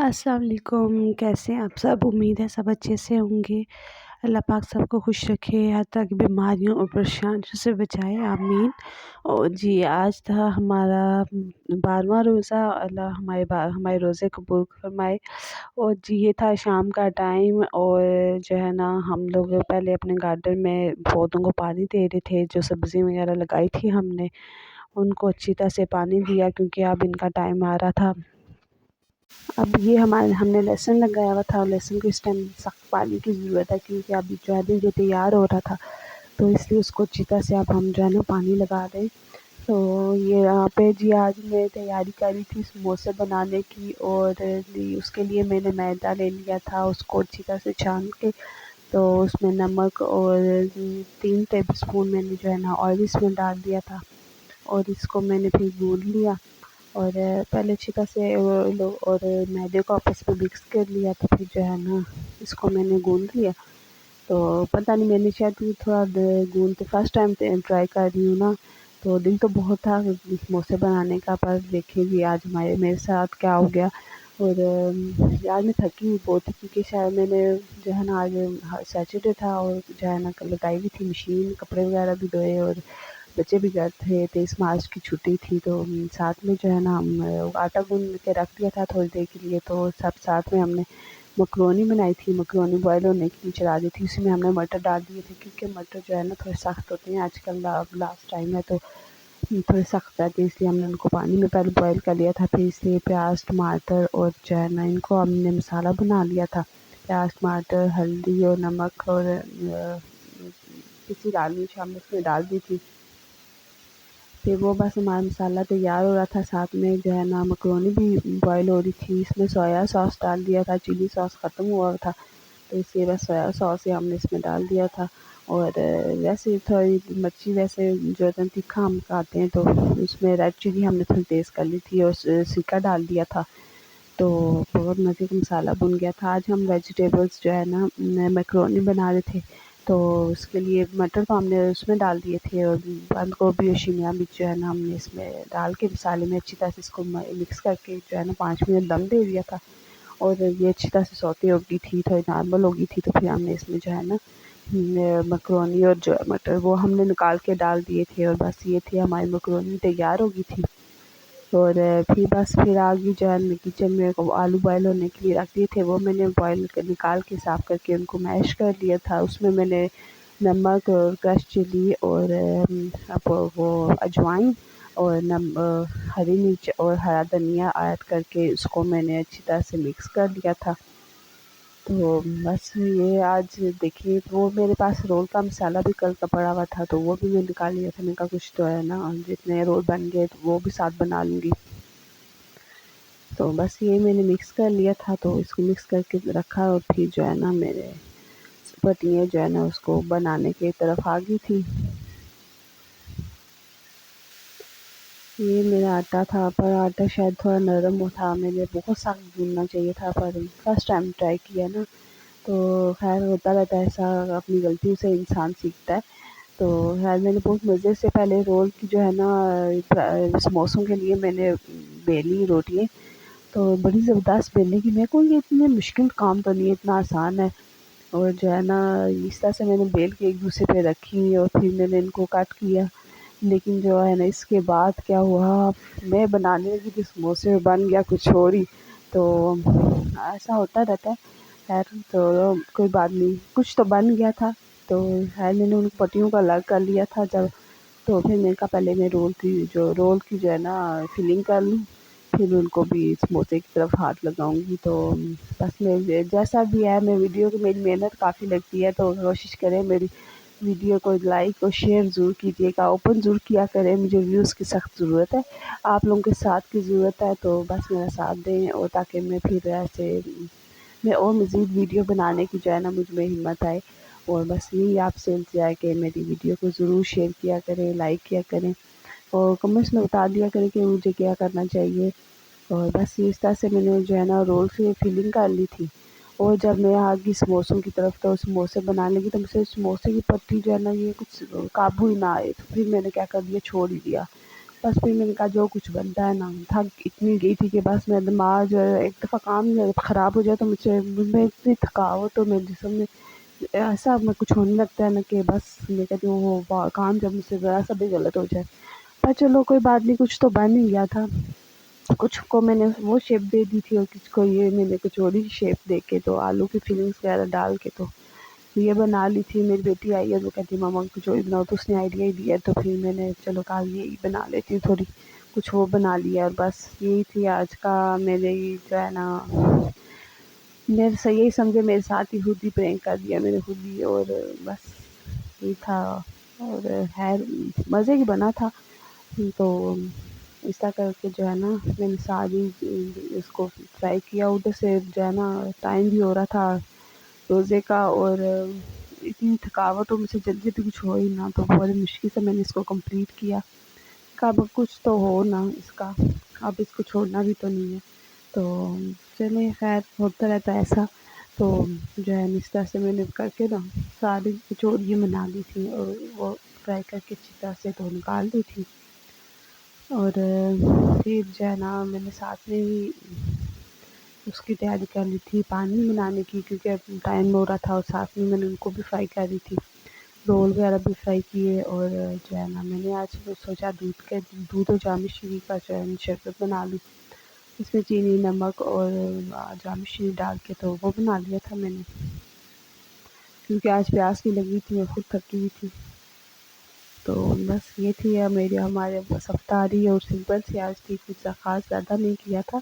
السلام علیکم، کیسے ہیں آپ سب؟ امید ہے سب اچھے سے ہوں گے۔ اللہ پاک سب کو خوش رکھے، ہر طرح کی بیماریوں اور پریشانیوں سے بچائے، آمین۔ اور جی آج تھا ہمارا 12واں روزہ، اللہ ہمارے روزے قبول فرمائے۔ اور جی یہ تھا شام کا ٹائم، اور جو ہے نا ہم لوگ پہلے اپنے گارڈن میں پودوں کو پانی دے رہے تھے، جو سبزی وغیرہ لگائی تھی ہم نے ان کو اچھی طرح سے پانی دیا، کیونکہ اب ان کا ٹائم آ رہا تھا۔ اب یہ ہم نے لہسن لگایا ہوا تھا، لہسن کو اس ٹائم سخت پانی کی ضرورت ہے، کیونکہ اب جو ہے یہ تیار ہو رہا تھا، تو اس لیے اس کو اچھی طرح سے اب ہم جو ہے نا پانی لگا دیں۔ تو یہ یہاں پہ جی آج میں تیاری کری تھی سموسے بنانے کی، اور اس کے لیے میں نے میدا لے لیا تھا، اس کو اچھی طرح سے چھان کے، تو اس میں نمک اور 3 ٹیبل اسپون میں نے جو ہے نا آئل اس میں ڈال دیا تھا، اور اس کو میں نے پھر گون لیا، اور پہلے اچھی طرح سے اور میدے کو آپس میں مکس کر لیا، تو پھر جو ہے نا اس کو میں نے گون لیا۔ تو پتہ نہیں میں نے شاید تھوڑا گونتے فرسٹ ٹائم ٹرائی کر رہی ہوں نا، تو دل تو بہت تھا سموسے بنانے کا، پر دیکھیں گی آج میرے ساتھ کیا ہو گیا۔ اور آج میں تھکی ہوئی بہت تھی، کیونکہ شاید میں نے جو ہے نا آج سیٹرڈے تھا، اور جو ہے نا لگائی بھی تھی مشین، کپڑے وغیرہ بھی دھوئے، اور بچے بھی گھر تھے، 23 مارچ کی چھٹی تھی، تو ساتھ میں جو ہے نا ہم آٹا گوندھ کے رکھ دیا تھا تھوڑی دیر کے لیے، تو سب ساتھ میں ہم نے مکرونی بنائی تھی، مکرونی بوائل ہونے کے لیے چلا دی تھی، اسی میں ہم نے مٹر ڈال دیے تھے، کیونکہ مٹر جو ہے نا تھوڑے سخت ہوتے ہیں آج کل، لاسٹ ٹائم ہے تو تھوڑے سخت رہتے ہیں، اس لیے ہم نے ان کو پانی میں پہلے بوائل کر لیا تھا، پھر اس لیے پیاز ٹماٹر اور جو ہے نا ان کو ہم نے مسالہ بنا لیا تھا، پیاز ٹماٹر ہلدی اور نمک اور کسی لال مرچ ہم نے اس میں ڈال دی تھی۔ پھر وہ بس ہمارا مسالہ تیار ہو رہا تھا، ساتھ میں جو ہے نا مکرونی بھی بوائل ہو رہی تھی، اس میں سویا ساس ڈال دیا تھا، چلی ساس ختم ہوا تھا، تو اس لیے بس سویا ساس ہی ہم نے اس میں ڈال دیا تھا۔ اور ویسے تھوڑی مرچی ویسے جو ہے تیکھا ہم کھاتے ہیں، تو اس میں ریڈ چلی ہم نے تھوڑی تیز کر لی تھی، اور سرکہ ڈال دیا تھا، تو بہت مزے کا مسالہ بن گیا تھا۔ آج ہم ویجیٹیبلس جو ہے نا میکرونی بنا رہے تھے، تو اس کے لیے مٹر تو ہم نے اس میں ڈال دیے تھے، اور بند گوبھی اور شملہ مرچ جو ہے نا ہم نے اس میں ڈال کے مسالے میں اچھی طرح سے اس کو مکس کر کے جو ہے نا 5 منٹ دم دے دیا تھا، اور یہ اچھی طرح سے سوتے ہو گئی تھی، تھوڑی نارمل ہو گئی تھی، تو پھر ہم نے اس میں جو ہے نا مکرونی اور جو مٹر وہ ہم نے نکال کے ڈال دیے تھے، اور بس یہ تھی ہماری مکرونی تیار ہو گئی تھی۔ اور پھر آگے جو ہے کچن میں آلو بوائل ہونے کے لیے رکھ دیے تھے، وہ میں نے بوائل نکال کے صاف کر کے ان کو میش کر لیا تھا، اس میں میں نے نمک اور کرش چلی اور وہ اجوائن اور ہری مرچ اور ہرا دھنیا ایڈ کر کے اس کو میں نے اچھی طرح سے مکس کر لیا تھا۔ تو بس یہ آج دیکھیے، وہ میرے پاس رول کا مسالہ بھی کل کا پڑا ہوا تھا، تو وہ بھی میں نکال لیا تھا، میں نے کہا کچھ تو ہے نا، جتنے رول بن گئے تو وہ بھی ساتھ بنا لوں گی۔ تو بس یہ میں نے مکس کر لیا تھا، تو اس کو مکس کر کے رکھا، اور پھر جو ہے نا میرے پتیاں جو ہے نا اس کو بنانے کی طرف آ گئی تھی۔ یہ میرا آٹا تھا، پر آٹا شاید تھوڑا نرم تھا، میرے بہت سخت گوندنا چاہیے تھا، پر فرسٹ ٹائم ٹرائی کیا نا، تو خیر ہوتا رہتا ہے ایسا، اپنی غلطیوں سے انسان سیکھتا ہے۔ تو خیر میں نے بہت مزے سے پہلے رول کی جو ہے نا سموسوں کے لیے میں نے بیلی روٹیاں، تو بڑی زبردست بیلنے کی، میرے کو یہ اتنے مشکل کام تو نہیں ہے، اتنا آسان ہے، اور جو ہے نا اس طرح سے میں نے بیل کے ایک دوسرے پہ رکھی، اور پھر میں نے ان کو کٹ کیا، لیکن جو ہے نا اس کے بعد کیا ہوا، میں بنانے لگی تھی سموسے، بن گیا کچھ اور ہی، تو ایسا ہوتا رہتا ہے۔ خیر تو کوئی بات نہیں، کچھ تو بن گیا تھا، تو خیر میں نے ان پٹیوں کو الگ کر لیا تھا جب، تو پھر میں نے کہا پہلے میں رول کی جو ہے نا فلنگ کر لوں، پھر ان کو بھی سموسے کی طرف ہاتھ لگاؤں گی۔ تو بس میں جیسا بھی ہے، میں ویڈیو کی میری محنت کافی لگتی ہے، تو کوشش کریں میری ویڈیو کو لائک اور شیئر ضرور کیجیے گا، اوپن ضرور کیا کریں، مجھے ویوز کی سخت ضرورت ہے، آپ لوگوں کے ساتھ کی ضرورت ہے، تو بس میرا ساتھ دیں، اور تاکہ میں پھر ایسے میں اور مزید ویڈیو بنانے کی جو ہے نا مجھ میں ہمت آئے، اور بس یہی آپ سے انتظار ہے کہ میری ویڈیو کو ضرور شیئر کیا کریں، لائک کیا کریں، اور کمنٹس میں بتا دیا کریں کہ مجھے کیا کرنا چاہیے۔ اور بس اس طرح سے میں نے جو ہے نا رول سے فلنگ کر لی تھی، اور جب میں آ گئی سموسوں کی طرف، تو سموسے بنانے لگی، تو مجھ سے سموسے کی پٹی جو ہے نا یہ کچھ قابو ہی نہ آئے، تو پھر میں نے کیا کر دیا، چھوڑ ہی دیا، بس پھر میں نے کہا جو کچھ بنتا ہے نا، تھک اتنی گئی تھی کہ بس میرا دماغ جو ہے ایک دفعہ کام خراب ہو جائے تو مجھ میں اتنی تھکاوٹ اور میرے جسم میں ایسا میں کچھ ہونے لگتا ہے نا کہ بس میں کہتی ہوں وہ کام جب مجھ سے ذرا سا بھی غلط ہو جائے، پر چلو کوئی بات نہیں، کچھ تو بن ہی گیا تھا۔ کچھ کو میں نے وہ شیپ دے دی تھی اور کچھ کو یہ میں نے کچوری شیپ دے کے تو آلو کی فلنگس وغیرہ ڈال کے تو یہ بنا لی تھی۔ میری بیٹی آئی ہے وہ کہتی ماما کچوری بناؤ، تو اس نے آئیڈیا ہی دیا تو پھر میں نے چلو کہا یہی بنا لیتی ہوں، تھوڑی کچھ وہ بنا لیا، اور بس یہی تھی آج کا میرے جو ہے نا، میرے سے یہی سمجھے میرے ساتھ ہی خود ہی پرینک کر دیا میں نے خود ہی، اور بس یہی تھا، اور خیر مزے کی بنا تھا۔ تو اس طرح کر کے جو ہے نا میں نے ساری اس کو فرائی کیا، ادھر سے جو ہے نا ٹائم بھی ہو رہا تھا روزے کا، اور اتنی تھکاوٹ اور مجھ سے جلدی جلدی کچھ ہو ہی نہ، تو بڑی مشکل سے میں نے اس کو کمپلیٹ کیا۔ اب کچھ تو ہو نا اس کا، اب اس کو چھوڑنا بھی تو نہیں ہے، تو چلیں خیر ہوتا رہتا ہے ایسا۔ تو جو ہے اس طرح سے میں نے کر کے نا ساری کچوریاں بنا لی تھی، اور وہ فرائی کر کے اچھی طرح سے تو نکال دی تھی، اور پھر جو ہے نا میں نے ساتھ میں ہی اس کی تیاری کر لی تھی پانی بنانے کی، کیونکہ ٹائم ہو رہا تھا، اور ساتھ میں نے ان کو بھی فرائی کر دی تھی، رول وغیرہ بھی فرائی کیے، اور جو ہے نا میں نے آج سوچا دودھ اور جامن شیریں کا جو ہے شربت بنا لوں، اس میں چینی نمک اور جامن شیریں ڈال کے تو وہ بنا لیا تھا میں نے، کیونکہ آج پیاس بھی لگی تھی اور خود تھکی ہوئی تھی۔ تو بس یہ تھی ہمارے بس افطاری اور سمپل سی آج تھی، کچھ خاص زیادہ نہیں کیا تھا۔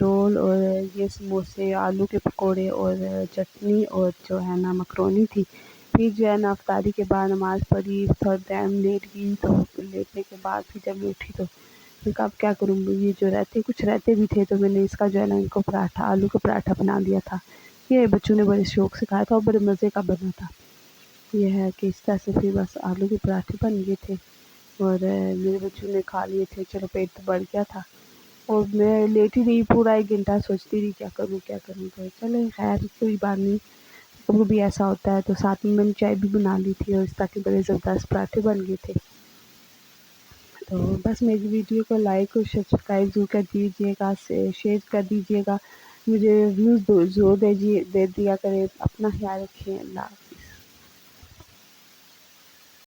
رول اور یہ سموسے، آلو کے پکوڑے اور چٹنی اور جو ہے نا مکرونی تھی۔ پھر جو ہے نا افطاری کے بعد نماز پڑھی، تھوڑا ٹائم لیٹ گئی، تو لیٹنے کے بعد پھر جب میں اٹھی تو میں کہا اب کیا کروں گی، یہ جو کچھ رہتے بھی تھے تو میں نے اس کا جو ہے نا ان کو پراٹھا، آلو کا پراٹھا بنا دیا تھا۔ یہ بچوں نے بڑے شوق سے کھایا تھا اور بڑے مزے کا بنا تھا۔ یہ ہے کہ اس طرح سے پھر بس آلو کے پراٹھے بن گئے تھے، اور میرے بچوں نے کھا لیے تھے، چلو پیٹ تو بڑھ گیا تھا، اور میں لیٹی رہی پورا 1 گھنٹہ سوچتی رہی کیا کروں تو چلے خیر کوئی بات نہیں، کبھی بھی ایسا ہوتا ہے۔ تو ساتھ میں نے چائے بھی بنا لی تھی، اور اس طرح کے بڑے زبردست پراٹھے بن گئے تھے۔ تو بس میری ویڈیو کو لائک اور سبسکرائب ضرور کر دیجیے گا، شیئر کر دیجیے گا، مجھے ویوز ضرور دے دیا کرے۔ اپنا خیال رکھیں، اللہ حافظ۔